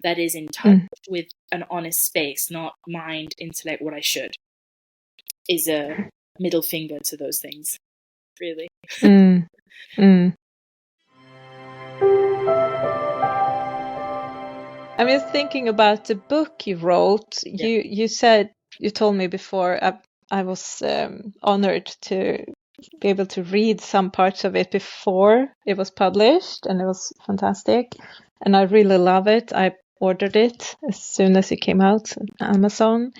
That is in touch with an honest space, not mind, intellect, what I should. Is a middle finger to those things, really. Mm. Mm. I was thinking about the book you wrote. Yeah. You told me before, I was honored to be able to read some parts of it before it was published, and it was fantastic. And I really love it. I ordered it as soon as it came out on Amazon,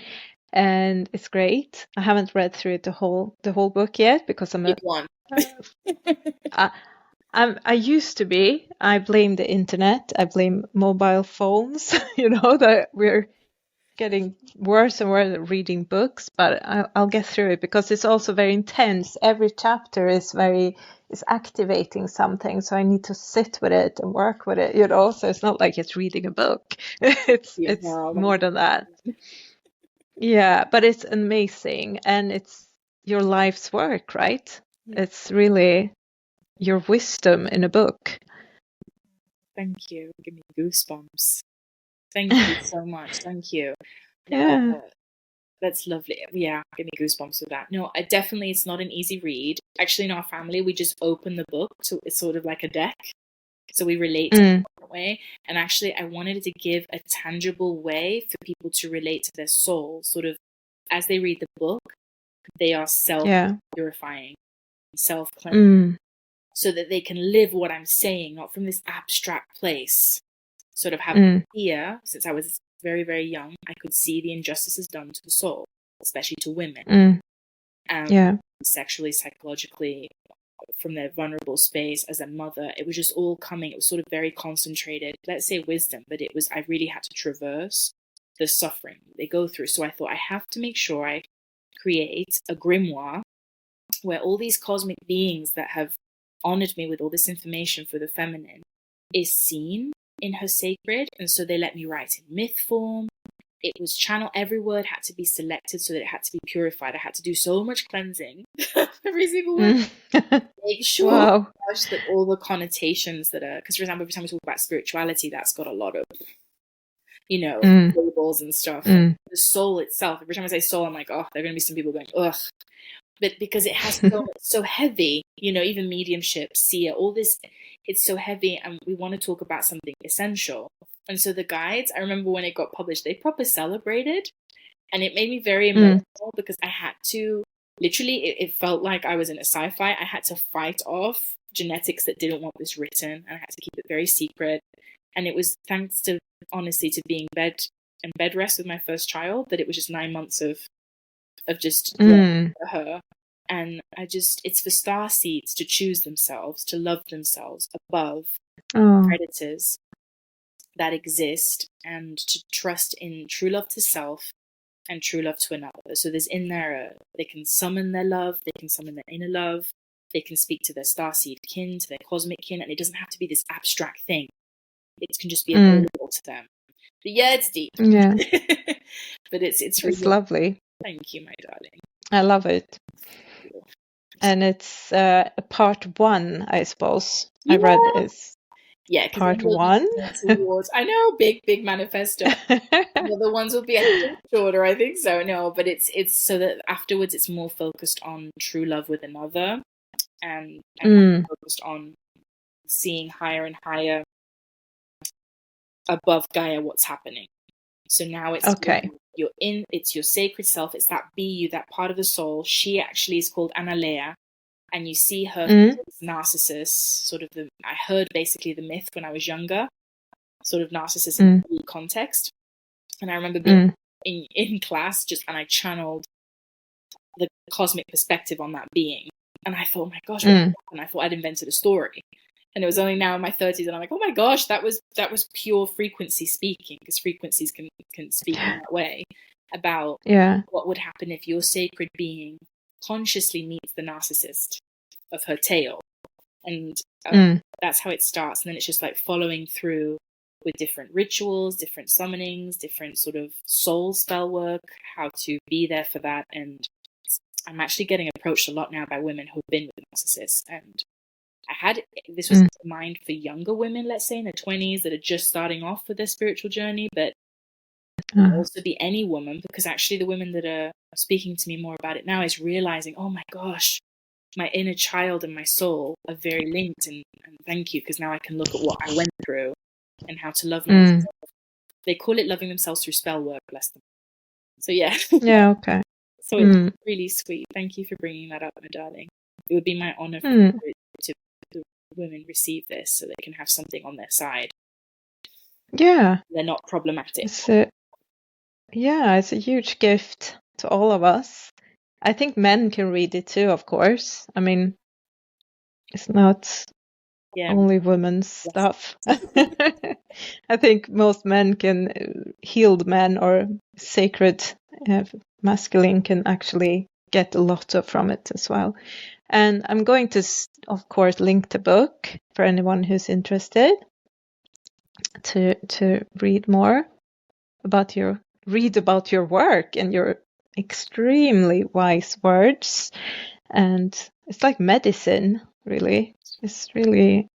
and it's great. I haven't read through it the whole book yet because I used to be. I blame the internet. I blame mobile phones. That we're getting worse and worse at reading books, but I'll get through it because it's also very intense. Every chapter is activating something, so I need to sit with it and work with it. So it's not like it's reading a book. It's more than that. Yeah, but it's amazing, and it's your life's work, right? It's really your wisdom in a book. Thank you. Give me goosebumps. Thank you so much. Thank you. Yeah. That's lovely. Yeah, give me goosebumps with that. No, it's not an easy read. Actually, in our family, we just open the book, so it's sort of like a deck. So we relate to it in that way. And actually, I wanted to give a tangible way for people to relate to their soul. Sort of, as they read the book, they are self-purifying, self-cleansing, so that they can live what I'm saying, not from this abstract place. Sort of having fear, since I was very, very young, I could see the injustices done to the soul, especially to women. Sexually, psychologically, from their vulnerable space as a mother. It was just all coming. It was sort of very concentrated, let's say wisdom, but I really had to traverse the suffering they go through. So I thought, I have to make sure I create a grimoire where all these cosmic beings that have honored me with all this information for the feminine is seen in her sacred. And so they let me write in myth form. It was channel. Every word had to be selected so that it had to be purified. I had to do so much cleansing. Every single word. Make sure that all the connotations that are, because for example, every time we talk about spirituality, that's got a lot of, labels and stuff. And the soul itself, every time I say soul, I'm like, oh, there are going to be some people going, ugh. But because it has so heavy, even mediumship, seer, all this, it's so heavy, and we want to talk about something essential. And so the guides, I remember when it got published, they proper celebrated, and it made me very emotional because I had to, literally, it felt like I was in a sci-fi. I had to fight off genetics that didn't want this written, and I had to keep it very secret. And it was thanks to, honestly, to being in bed rest with my first child, that it was just 9 months of just for her. And it's for Starseeds to choose themselves, to love themselves above predators that exist, and to trust in true love to self and true love to another. So there's in there, they can summon their love, they can summon their inner love, they can speak to their starseed kin, to their cosmic kin, and it doesn't have to be this abstract thing. It can just be available to them. But yeah, it's deep. Yeah. But it's really lovely. Thank you, my darling. I love it. And it's part 1, I suppose. I read is part 1. I know, big manifesto. The other ones will be a bit shorter, I think so. No, but it's so that afterwards it's more focused on true love with another, and focused on seeing higher and higher above Gaia what's happening. So now it's it's your sacred self, it's that you, that part of the soul. She actually is called Analea, and you see her narcissist, sort of I heard basically the myth when I was younger, sort of narcissist in the context. And I remember being in class and I channeled the cosmic perspective on that being. And I thought, oh my gosh, and I thought I'd invented a story. And it was only now in my 30s, and I'm like, oh my gosh, that was pure frequency speaking, because frequencies can speak in that way about what would happen if your sacred being consciously meets the narcissist of her tale. And that's how it starts. And then it's just like following through with different rituals, different summonings, different sort of soul spell work, how to be there for that. And I'm actually getting approached a lot now by women who've been with narcissists, and this was in mind for younger women, let's say in their 20s, that are just starting off with their spiritual journey, but it can also be any woman, because actually the women that are speaking to me more about it now is realizing, oh my gosh, my inner child and my soul are very linked. And thank you, because now I can look at what I went through and how to love myself. They call it loving themselves through spell work, bless them. So yeah. Yeah, okay. So it's really sweet. Thank you for bringing that up, my darling. It would be my honor to the women receive this so they can have something on their side. Yeah. They're not problematic. It's a huge gift to all of us. I think men can read it too, of course. I mean, it's not only women's stuff. I think most men can, healed men or sacred masculine can actually get a lot from it as well. And I'm going to, of course, link the book for anyone who's interested to read more about your work and your extremely wise words. And it's like medicine, really. It's really,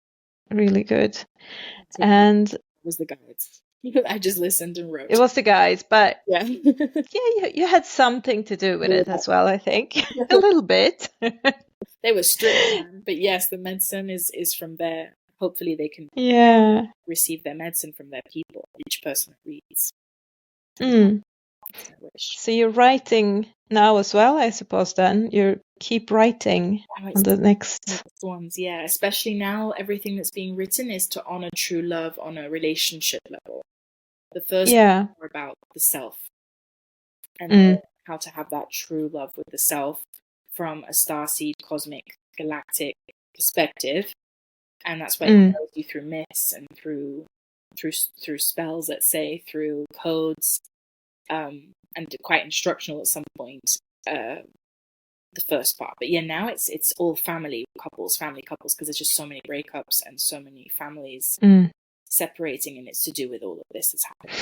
really good. And it was the guides. I just listened and wrote. It was the guides, but yeah, you had something to do with it as well, I think. A little bit. They were strict, but yes, the medicine is from there. Hopefully they can receive their medicine from their people, each person that reads. So you're writing now as well, I suppose, then? You keep writing on the next ones, yeah. Especially now, everything that's being written is to honor true love on a relationship level. The first one are about the self and how to have that true love with the self from a starseed, cosmic, galactic perspective. And that's why it goes you through myths and through spells, let's say, through codes, and quite instructional at some point, the first part. But yeah, now it's all family couples, because there's just so many breakups and so many families separating, and it's to do with all of this that's happening.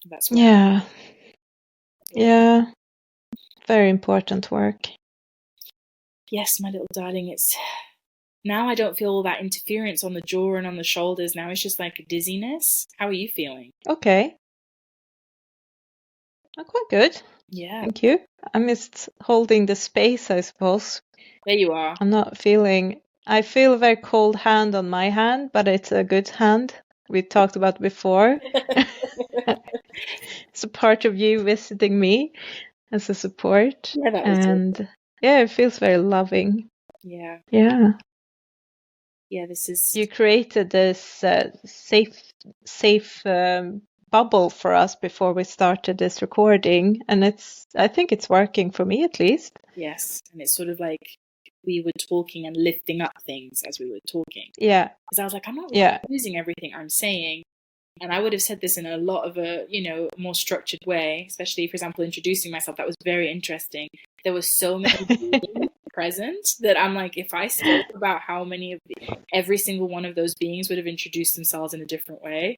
That's why. Yeah. Very important work. Yes, my little darling. It's now I don't feel all that interference on the jaw and on the shoulders. Now it's just like a dizziness. How are you feeling? Okay. I'm quite good. Yeah. Thank you. I missed holding the space, I suppose. There you are. I feel a very cold hand on my hand, but it's a good hand. We talked about before. It's a part of you visiting me as a support. Yeah, that was it feels very loving. Yeah. Yeah. Yeah, this is... You created this safe bubble for us before we started this recording, and I think it's working for me at least. Yes, and it's sort of like we were talking and lifting up things as we were talking. Yeah. Because I was like, I'm not using everything I'm saying. And I would have said this in a lot of a, more structured way, especially, for example, introducing myself. That was very interesting. There were so many beings present that I'm like, if I spoke about how many of every single one of those beings would have introduced themselves in a different way.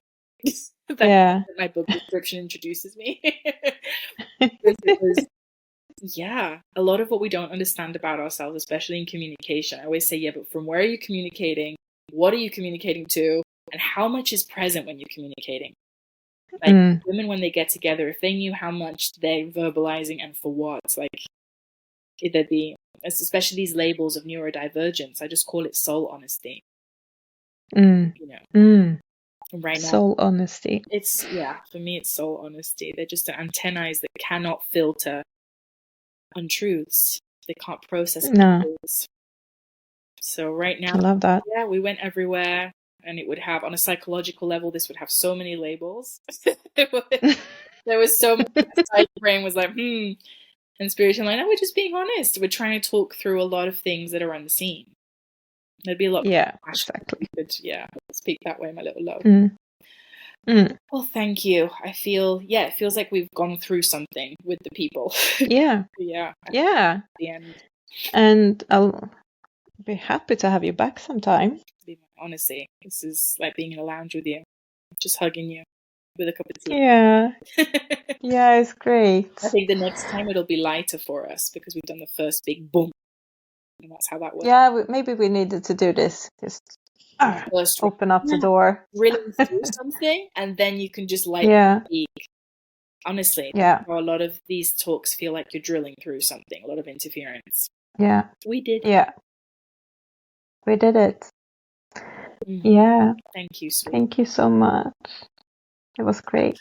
My book description introduces me. A lot of what we don't understand about ourselves, especially in communication. I always say, but from where are you communicating? What are you communicating to? And how much is present when you're communicating? Like women, when they get together, if they knew how much they're verbalizing and for what, like there'd be, especially these labels of neurodivergence. I just call it soul honesty. Right now, soul honesty. It's for me, it's soul honesty. They're just antennae that cannot filter untruths. They can't process untruths. So right now, I love that. Yeah, we went everywhere. And it would have, on a psychological level, this would have so many labels. There was so much. My brain was like, and spiritual, like, no, we're just being honest. We're trying to talk through a lot of things that are unseen. There'd be a lot. Yeah, exactly. Speak that way, my little love. Well, thank you. I feel, it feels like we've gone through something with the people. Yeah. At the end. And I'll be happy to have you back sometime. Honestly, this is like being in a lounge with you, just hugging you with a cup of tea. Yeah. Yeah, it's great. I think the next time it'll be lighter for us because we've done the first big boom. And that's how that works. Yeah, maybe we needed to do this. Just open up the door. Really do something, and then you can just light the peak. Honestly, Yeah. a lot of these talks feel like you're drilling through something, a lot of interference. Yeah. We did. Yeah. We did it. Mm. Yeah. Thank you, sweet. Thank you so much. It was great.